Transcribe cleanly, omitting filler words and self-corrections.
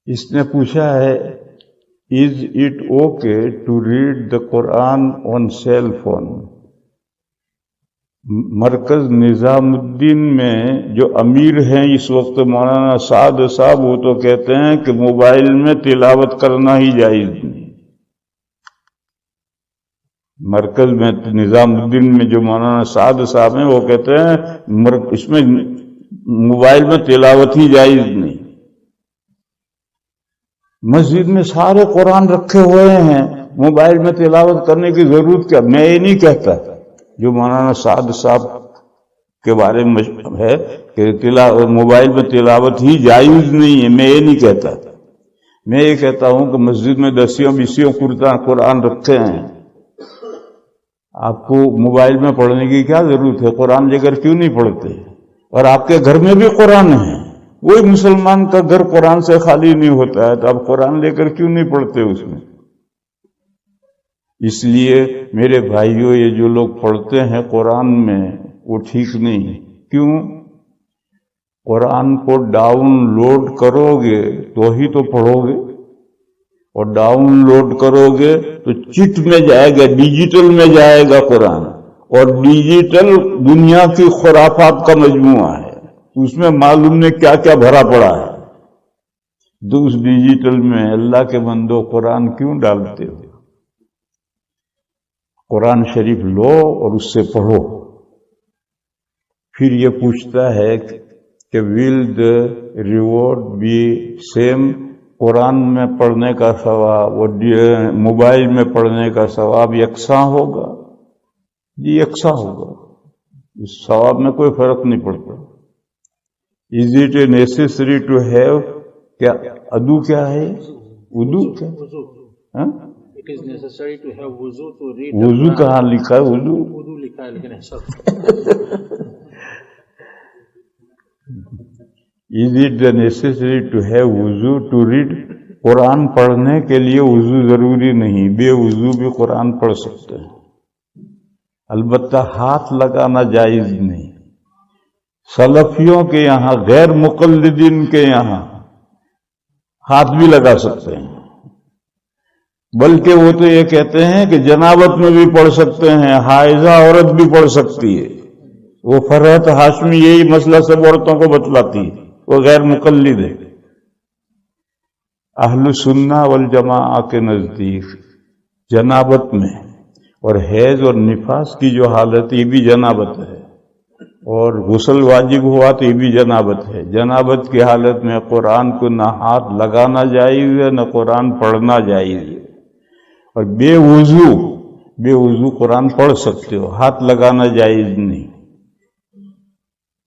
اس نے پوچھا ہے is it okay to read the Quran on cell phone? Markaz نظام الدین میں جو امیر ہیں اس وقت مولانا سعد صاحب، وہ تو کہتے ہیں کہ موبائل میں تلاوت کرنا ہی جائز نہیں۔ مرکز میں نظام الدین میں جو مولانا سعد صاحب ہیں وہ کہتے ہیں اس میں موبائل میں تلاوت ہی جائز نہیں۔ مسجد میں سارے قرآن رکھے ہوئے ہیں، موبائل میں تلاوت کرنے کی ضرورت کیا؟ میں یہ نہیں کہتا جو مولانا سعد صاحب کے بارے میں ہے کہ موبائل میں تلاوت ہی جائز نہیں ہے، میں یہ نہیں کہتا۔ میں یہ کہتا ہوں کہ مسجد میں 10 قرآن رکھے ہیں، آپ کو موبائل میں پڑھنے کی کیا ضرورت ہے؟ قرآن لے کر کیوں نہیں پڑھتے؟ اور آپ کے گھر میں بھی قرآن ہے، کوئی مسلمان کا گھر قرآن سے خالی نہیں ہوتا ہے، تو آپ قرآن لے کر کیوں نہیں پڑھتے اس میں؟ اس لیے میرے بھائیوں، یہ جو لوگ پڑھتے ہیں قرآن میں وہ ٹھیک نہیں۔ کیوں؟ قرآن کو ڈاؤن لوڈ کرو گے تو ہی تو پڑھو گے، اور ڈاؤن لوڈ کرو گے تو چٹ میں جائے گا، ڈیجیٹل میں جائے گا قرآن، اور ڈیجیٹل دنیا کی خرافات کا مجموعہ ہے، اس میں معلوم نہیں کیا کیا بھرا پڑا ہے۔ تو اس ڈیجیٹل میں اللہ کے بندو قرآن کیوں ڈالتے ہو؟ قرآن شریف لو اور اس سے پڑھو۔ پھر یہ پوچھتا ہے کہ ول دا ریوارڈ بی سیم؟ قرآن میں پڑھنے کا ثواب اور موبائل میں پڑھنے کا ثواب یکساں ہوگا؟ جی یکساں ہوگا، اس ثواب میں کوئی فرق نہیں پڑتا۔ Is it a necessary to have? کیا ادو کیا ہے؟ ادو کیا؟ وضو کہاں لکھا ہے؟ وضو لکھا ہے لیکن Is it necessary to have وضو to read؟ قرآن پڑھنے کے لیے وضو ضروری نہیں، بے وضو بھی قرآن پڑھ سکتے ہیں، البتہ ہاتھ لگانا جائز نہیں۔ سلفیوں کے یہاں، غیر مقلدین کے یہاں ہاتھ بھی لگا سکتے ہیں، بلکہ وہ تو یہ کہتے ہیں کہ جنابت میں بھی پڑھ سکتے ہیں، حائضہ عورت بھی پڑھ سکتی ہے۔ وہ فرحت ہاشمی یہی مسئلہ سب عورتوں کو بتلاتی ہے، وہ غیر مقلد ہے۔ اہل سنہ والجماعہ کے نزدیک جنابت میں اور حیض اور نفاس کی جو حالت، یہ بھی جنابت ہے، اور غسل واجب ہوا تو یہ بھی جنابت ہے۔ جنابت کی حالت میں قرآن کو نہ ہاتھ لگانا جائز ہے، نہ قرآن پڑھنا جائز ہے، اور بے وضو قرآن پڑھ سکتے ہو، ہاتھ لگانا جائز نہیں۔